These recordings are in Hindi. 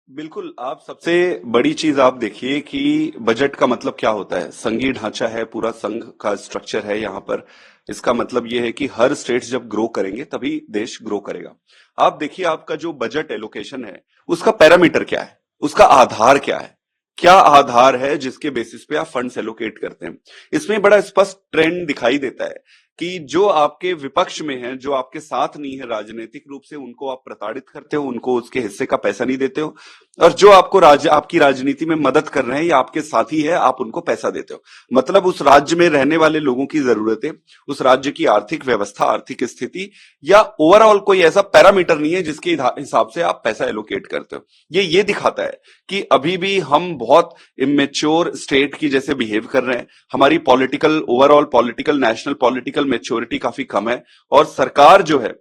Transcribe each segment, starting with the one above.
बिल्कुल। आप सबसे बड़ी चीज आप देखिए कि बजट का मतलब क्या होता है। संघीय ढांचा है, पूरा संघ का स्ट्रक्चर है यहाँ पर। इसका मतलब ये है कि हर स्टेट्स जब ग्रो करेंगे तभी देश ग्रो करेगा। आप देखिए, आपका जो बजट एलोकेशन है उसका पैरामीटर क्या है, उसका आधार क्या है, क्या आधार है जिसके बेसिस पे आप फंड्स एलोकेट करते हैं। इसमें बड़ा स्पष्ट ट्रेंड दिखाई देता है कि जो आपके विपक्ष में है, जो आपके साथ नहीं है राजनीतिक रूप से, उनको आप प्रताड़ित करते हो, उनको उसके हिस्से का पैसा नहीं देते हो। और जो आपको आपकी राजनीति में मदद कर रहे हैं या आपके साथी है, आप उनको पैसा देते हो। मतलब उस राज्य में रहने वाले लोगों की जरूरतें, उस राज्य की आर्थिक व्यवस्था, आर्थिक स्थिति या ओवरऑल कोई ऐसा पैरामीटर नहीं है जिसके हिसाब से आप पैसा एलोकेट करते हो। ये दिखाता है कि अभी भी हम बहुत इमेच्योर स्टेट की जैसे बिहेव कर रहे हैं। हमारी political, overall political, national political maturity काफी कम है। और सरकार जो है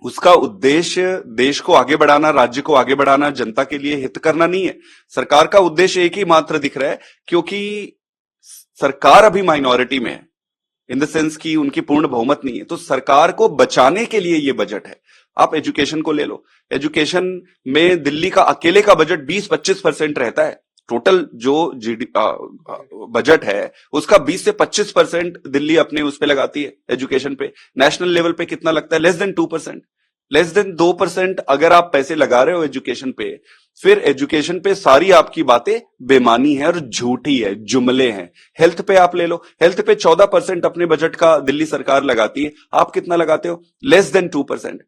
उसका उद्देश्य देश को आगे बढ़ाना, राज्य को आगे बढ़ाना, जनता के लिए हित करना नहीं है। सरकार का उद्देश्य एक ही मात्र दिख रहा है, क्योंकि सरकार अभी माइनॉरिटी में है, इन द सेंस कि उनकी पूर्ण बहुमत नहीं है, तो सरकार को बचाने के लिए ये बजट है। आप एजुकेशन को ले लो। एजुकेशन में दिल्ली का अकेले का बजट 20-25% रहता है। टोटल जो जीडी बजट है उसका 20 से 25% दिल्ली अपने उस पे लगाती है एजुकेशन पे। नेशनल लेवल पे कितना लगता है? Less than 2%। लेस देन 2% अगर आप पैसे लगा रहे हो एजुकेशन पे, फिर एजुकेशन पे सारी आपकी बातें बेमानी है और झूठी है, जुमले हैं। हेल्थ पे आप ले लो, हेल्थ पे 14% अपने बजट का दिल्ली सरकार लगाती है। आप कितना लगाते हो? Less than 2%।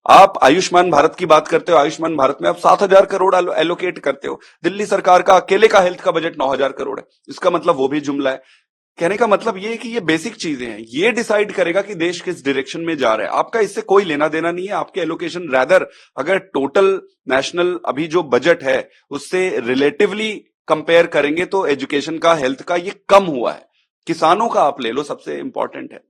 आप आयुष्मान भारत की बात करते हो, आयुष्मान भारत में आप 7,000 करोड़ एलोकेट करते हो। दिल्ली सरकार का अकेले का हेल्थ का बजट 9,000 करोड़ है। इसका मतलब वो भी जुमला है। कहने का मतलब ये है कि ये बेसिक चीजें हैं, ये डिसाइड करेगा कि देश किस डायरेक्शन में जा रहा है। आपका इससे कोई लेना देना नहीं है। आपके एलोकेशन रैदर, अगर टोटल नेशनल अभी जो बजट है उससे रिलेटिवली कंपेयर करेंगे तो एजुकेशन का, हेल्थ का ये कम हुआ है। किसानों का आप ले लो, सबसे इंपॉर्टेंट है।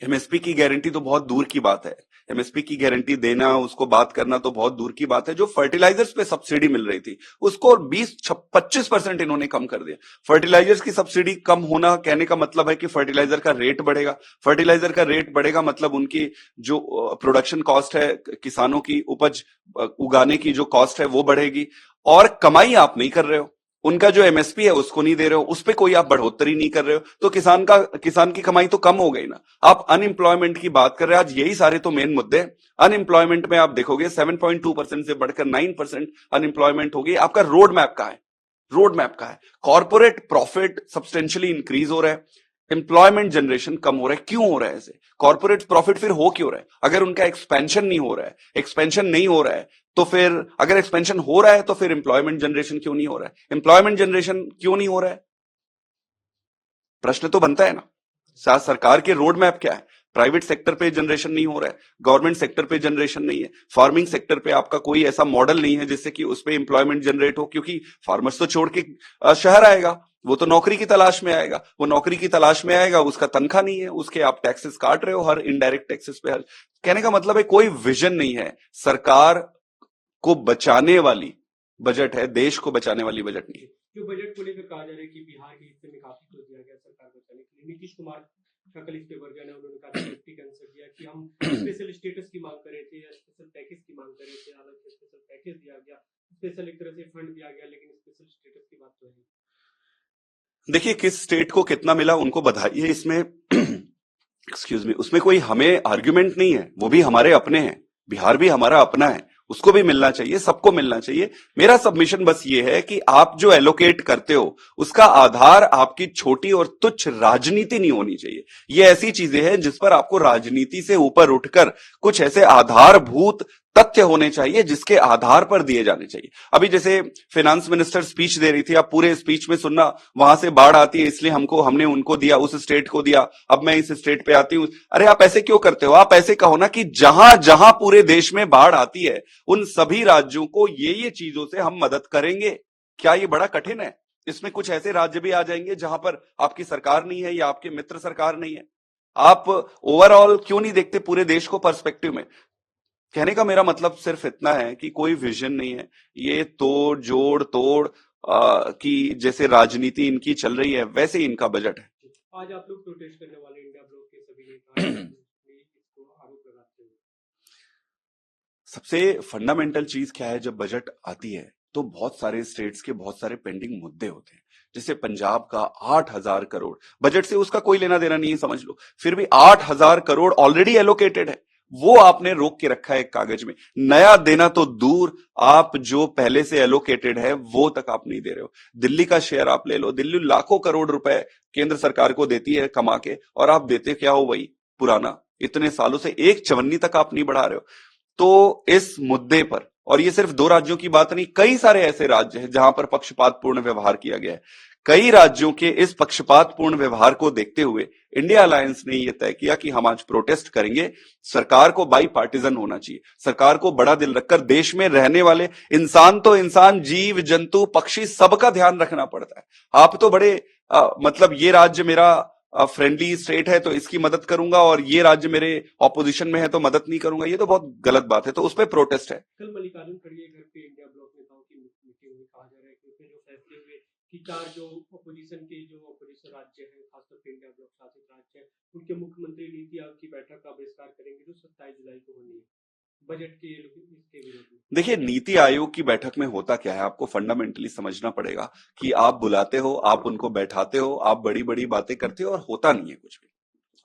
एमएसपी की गारंटी तो बहुत दूर की बात है। एमएसपी की गारंटी देना, उसको बात करना तो बहुत दूर की बात है। जो फर्टिलाइजर्स पे सब्सिडी मिल रही थी उसको 20-25% इन्होंने कम कर दिया। फर्टिलाइजर्स की सब्सिडी कम होना कहने का मतलब है कि फर्टिलाइजर का रेट बढ़ेगा। फर्टिलाइजर का रेट बढ़ेगा मतलब उनकी जो प्रोडक्शन कॉस्ट है, किसानों की उपज उगाने की जो कॉस्ट है वो बढ़ेगी। और कमाई आप नहीं कर रहे हो, उनका जो एमएसपी है उसको नहीं दे रहे हो, उस पर कोई आप बढ़ोतरी नहीं कर रहे हो, तो किसान की कमाई तो कम हो गई ना। आप अनएम्प्लॉयमेंट की बात कर रहे हैं, आज यही सारे तो मेन मुद्दे हैं। अनएम्प्लॉयमेंट में आप देखोगे 7.2% से बढ़कर 9% अनएम्प्लॉयमेंट हो गई। आपका रोड मैप कहाँ है? रोड मैप कहाँ है? कॉर्पोरेट प्रॉफिट सब्सटेंशियली इंक्रीज हो रहा है, एम्प्लॉयमेंट जनरेशन कम हो रहा है। क्यों हो रहा है ऐसे? कॉर्पोरेट प्रॉफिट फिर हो क्यों रहा है? अगर उनका एक्सपेंशन नहीं हो रहा है, एक्सपेंशन नहीं हो रहा है, तो फिर अगर एक्सपेंशन हो रहा है तो फिर एम्प्लॉयमेंट जनरेशन क्यों नहीं हो रहा है? एम्प्लॉयमेंट जनरेशन क्यों नहीं हो रहा है? प्रश्न तो बनता है ना। सरकार के रोड मैप क्या है? प्राइवेट सेक्टर पे जनरेशन नहीं हो रहा है, गवर्नमेंट सेक्टर पे जनरेशन नहीं है, फार्मिंग सेक्टर पे आपका कोई ऐसा मॉडल नहीं है जिससे कि उस पे एम्प्लॉयमेंट जनरेट हो, क्योंकि फार्मर्स तो छोड़ के शहर आएगा। वो तो नौकरी की तलाश में आएगा, वो नौकरी की तलाश में आएगा, उसका तनख्वाह नहीं है, उसके आप टैक्सेस काट रहे हो, हर इनडायरेक्ट टैक्सेस पे हर। कहने का मतलब है कोई विजन नहीं है। सरकार को बचाने वाली बजट है, देश को बचाने वाली बजट नहीं है। जो बजट को लेकर कहा जा रहा है कि बिहार के हिस्से में काफी कुछ दिया गया सरकार को बचाने के लिए, नीतीश कुमार का कल इस पे वर्जन है, उन्होंने काफी सेफ्टी का आंसर दिया कि हम स्पेशल स्टेटस की मांग कर रहे थे या स्पेशल पैकेज की मांग कर रहे थे, हालांकि स्पेशल पैकेज दिया गया, स्पेशल एक तरह से फंड दिया गया, लेकिन स्पेशल स्टेटस की बात तो है। देखिए, किस स्टेट को कितना मिला उनको बधाई है इसमें। एक्सक्यूज मी, उसमें कोई हमें आर्ग्यूमेंट नहीं है, वो भी हमारे अपने हैं। बिहार भी हमारा अपना है, उसको भी मिलना चाहिए, सबको मिलना चाहिए। मेरा सबमिशन बस ये है कि आप जो एलोकेट करते हो उसका आधार आपकी छोटी और तुच्छ राजनीति नहीं होनी चाहिए। ये ऐसी चीजें हैं जिस पर आपको राजनीति से ऊपर उठकर कुछ ऐसे आधारभूत तथ्य होने चाहिए जिसके आधार पर दिए जाने चाहिए। अभी जैसे फाइनेंस मिनिस्टर स्पीच दे रही थी, आप पूरे स्पीच में सुनना, वहां से बाढ़ आती है इसलिए हमने उनको दिया, उस स्टेट को दिया, अब मैं इस स्टेट पे आती हूं। अरे आप ऐसे क्यों करते हो? आप ऐसे कहो ना कि जहां जहां पूरे देश में बाढ़ आती है उन सभी राज्यों को ये चीजों से हम मदद करेंगे। क्या ये बड़ा कठिन है? इसमें कुछ ऐसे राज्य भी आ जाएंगे जहां पर आपकी सरकार नहीं है या आपके मित्र सरकार नहीं है। आप ओवरऑल क्यों नहीं देखते पूरे देश को पर्सपेक्टिव में? कहने का मेरा मतलब सिर्फ इतना है कि कोई विजन नहीं है। ये तोड़ जोड़ तोड़ की जैसे राजनीति इनकी चल रही है वैसे ही इनका बजट आज आप लोग प्रोटेस्ट करने वाले इंडिया ब्लॉक के सभी ने कहा है है। इसको आरोप लगाते हुए। सबसे फंडामेंटल चीज क्या है, जब बजट आती है तो बहुत सारे स्टेट्स के बहुत सारे पेंडिंग मुद्दे होते हैं। जैसे पंजाब का 8,000 करोड़ बजट से उसका कोई लेना देना नहीं है, समझ लो, फिर भी 8,000 करोड़ ऑलरेडी एलोकेटेड है, वो आपने रोक के रखा है एक कागज में। नया देना तो दूर, आप जो पहले से एलोकेटेड है वो तक आप नहीं दे रहे हो। दिल्ली का शेयर आप ले लो, दिल्ली लाखों करोड़ रुपए केंद्र सरकार को देती है कमा के, और आप देते क्या हो, वही पुराना। इतने सालों से एक चवन्नी तक आप नहीं बढ़ा रहे हो। तो इस मुद्दे पर, और ये सिर्फ दो राज्यों की बात नहीं, कई सारे ऐसे राज्य हैं जहां पर पक्षपातपूर्ण व्यवहार किया गया है। कई राज्यों के इस पक्षपातपूर्ण व्यवहार को देखते हुए इंडिया अलायंस ने यह तय किया कि हम आज प्रोटेस्ट करेंगे। सरकार को बाई पार्टीजन होना चाहिए, सरकार को बड़ा दिल रखकर देश में रहने वाले इंसान तो इंसान, जीव जंतु पक्षी सबका ध्यान रखना पड़ता है। आप तो बड़े मतलब ये राज्य मेरा फ्रेंडली स्टेट है तो इसकी मदद करूंगा, और ये राज्य मेरे ऑपोजिशन में है तो मदद नहीं करूंगा, ये तो बहुत गलत बात है। तो उस पर प्रोटेस्ट है। कल मल्लिकार्जुन खड़गे घर पे इंडिया ब्लॉक नेताओं की मीटिंग हुई, कहा जा रहा है कि उसमें जो फैसले हुए कि चार जो अपोजिशन राज्य हैं, खासतौर पर इंडिया ब्लॉक शासित राज्य है, उनके मुख्यमंत्री नीति आयोग की बैठक का बहिष्कार करेंगे जो 27 जुलाई को होनी है बजट के इसके विरोध में। देखिए, नीति आयोग की बैठक में होता क्या है, आपको फंडामेंटली समझना पड़ेगा कि आप बुलाते हो, आप उनको बैठाते हो, आप बड़ी बड़ी बातें करते हो, और होता नहीं है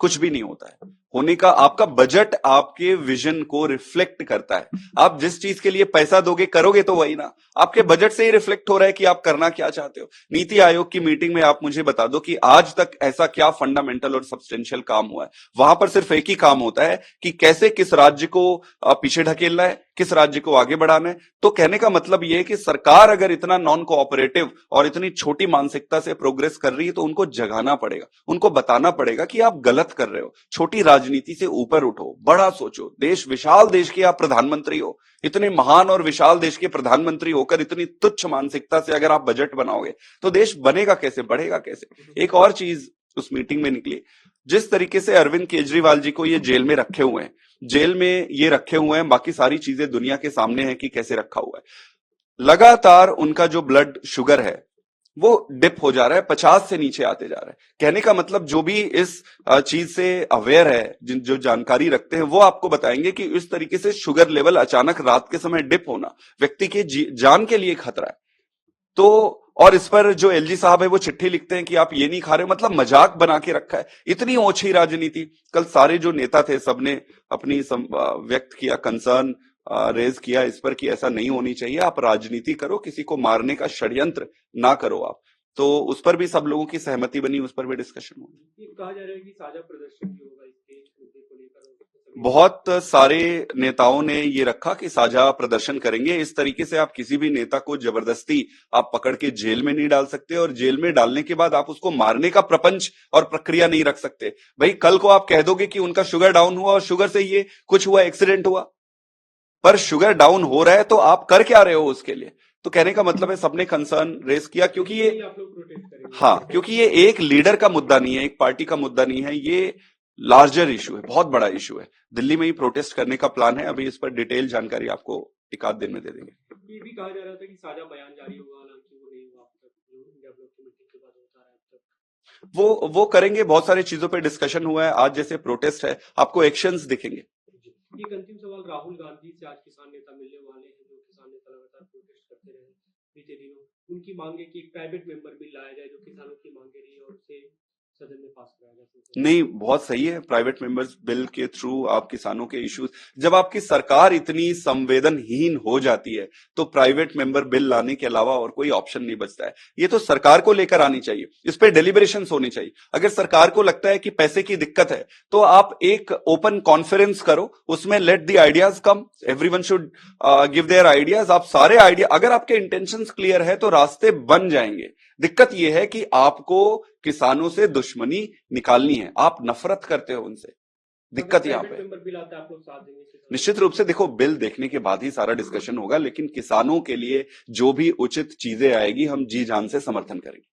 कुछ भी नहीं होता है। होने का आपका बजट आपके विजन को रिफ्लेक्ट करता है। आप जिस चीज के लिए पैसा दोगे करोगे तो वही ना, आपके बजट से ही रिफ्लेक्ट हो रहा है कि आप करना क्या चाहते हो। नीति आयोग की मीटिंग में आप मुझे बता दो कि आज तक ऐसा क्या फंडामेंटल और सब्सटेंशियल काम हुआ है। वहां पर सिर्फ एक ही काम होता है कि कैसे किस राज्य को पीछे ढकेलना है, किस राज्य को आगे बढ़ाना है। तो कहने का मतलब यह है कि सरकार अगर इतना नॉन कोऑपरेटिव और इतनी छोटी मानसिकता से प्रोग्रेस कर रही है तो उनको जगाना पड़ेगा, उनको बताना पड़ेगा कि आप गलत कर रहे हो। छोटी राजनीति से ऊपर उठो, बड़ा सोचो। देश, विशाल देश के आप प्रधानमंत्री हो, इतने महान और विशाल देश के प्रधानमंत्री होकर इतनी तुच्छ मानसिकता से अगर आप बजट बनाओगे तो देश बनेगा कैसे, बढ़ेगा कैसे। एक और चीज उस मीटिंग में निकली, जिस तरीके से अरविंद केजरीवाल जी को ये जेल में रखे हुए हैं, जेल में ये रखे हुए हैं, बाकी सारी चीजें दुनिया के सामने है कि कैसे रखा हुआ है। लगातार उनका जो ब्लड शुगर है वो डिप हो जा रहा है, 50 से नीचे आते जा रहा है। कहने का मतलब जो भी इस चीज से अवेयर है, जो जानकारी रखते हैं, वो आपको बताएंगे कि इस तरीके से शुगर लेवल अचानक रात के समय डिप होना व्यक्ति के जान के लिए खतरा है। तो और इस पर जो एलजी साहब है वो चिट्ठी लिखते हैं कि आप ये नहीं खा रहे, मतलब मजाक बना के रखा है। इतनी ओछी राजनीति। कल सारे जो नेता थे सबने अपनी व्यक्त किया, कंसर्न रेज किया इस पर कि ऐसा नहीं होनी चाहिए, आप राजनीति करो, किसी को मारने का षड्यंत्र ना करो आप। तो उस पर भी सब लोगों की सहमति बनी, उस पर भी डिस्कशन हुई। कहा जा रहा है कि साझा प्रदर्शन भी होगा इसके मुद्दे को लेकर। बहुत सारे नेताओं ने ये रखा कि साझा प्रदर्शन करेंगे। इस तरीके से आप किसी भी नेता को जबरदस्ती आप पकड़ के जेल में नहीं डाल सकते, और जेल में डालने के बाद आप उसको मारने का प्रपंच और प्रक्रिया नहीं रख सकते। भाई कल को आप कह दोगे कि उनका शुगर डाउन हुआ और शुगर से ये कुछ हुआ, एक्सीडेंट हुआ, पर शुगर डाउन हो रहा है तो आप कर क्या रहे हो उसके लिए। तो कहने का मतलब है सबने कंसर्न रेस किया, क्योंकि ये हाँ, क्योंकि ये एक लीडर का मुद्दा नहीं है, एक पार्टी का मुद्दा नहीं है, ये लार्जर इशू है, बहुत बड़ा इशू है। दिल्ली में ही प्रोटेस्ट करने का प्लान है। अभी इस पर डिटेल जानकारी आपको एक आध दिन में दे देंगे। ये भी कहा जा रहा था कि साझा बयान जारी होगा, हालांकि वो नहीं हुआ अब तक, जो इंडिया ब्लॉक की मीटिंग के बाद होता है अब तक। वो करेंगे, बहुत सारी चीजों पे डिस्कशन हुआ है। आज जैसे प्रोटेस्ट है, आपको एक्शंस दिखेंगे। एक अंतिम सवाल, राहुल गांधी से आज किसान नेता मिलने वाले हैं, जो किसान नेता लगातार प्रोटेस्ट करते रहे बीते दिनों। उनकी मांग है कि एक प्राइवेट मेंबर बिल लाया जाए जो किसानों की मांगे रही और उसे सदन में पास कराया जाए। नहीं, बहुत सही है, प्राइवेट मेंबर्स बिल के थ्रू आप किसानों के इश्यूज, जब आपकी सरकार इतनी संवेदनहीन हो जाती है तो प्राइवेट मेंबर बिल लाने के अलावा और कोई ऑप्शन नहीं बचता है। ये तो सरकार को लेकर आनी चाहिए, इस पे डेलिब्रेशंस होनी चाहिए। अगर सरकार को लगता है कि पैसे की दिक्कत है तो आप एक ओपन कॉन्फ्रेंस करो, उसमें let the ideas come, everyone should give their ideas. आप सारे आइडिया, अगर आपके इंटेंशंस क्लियर है तो रास्ते बन जाएंगे। दिक्कत यह है कि आपको किसानों से दुश्मनी निकालनी है, आप नफरत करते हो उनसे। दिक्कत यहाँ पे निश्चित रूप से, देखो बिल देखने के बाद ही सारा डिस्कशन होगा, लेकिन किसानों के लिए जो भी उचित चीजें आएगी हम जी जान से समर्थन करेंगे।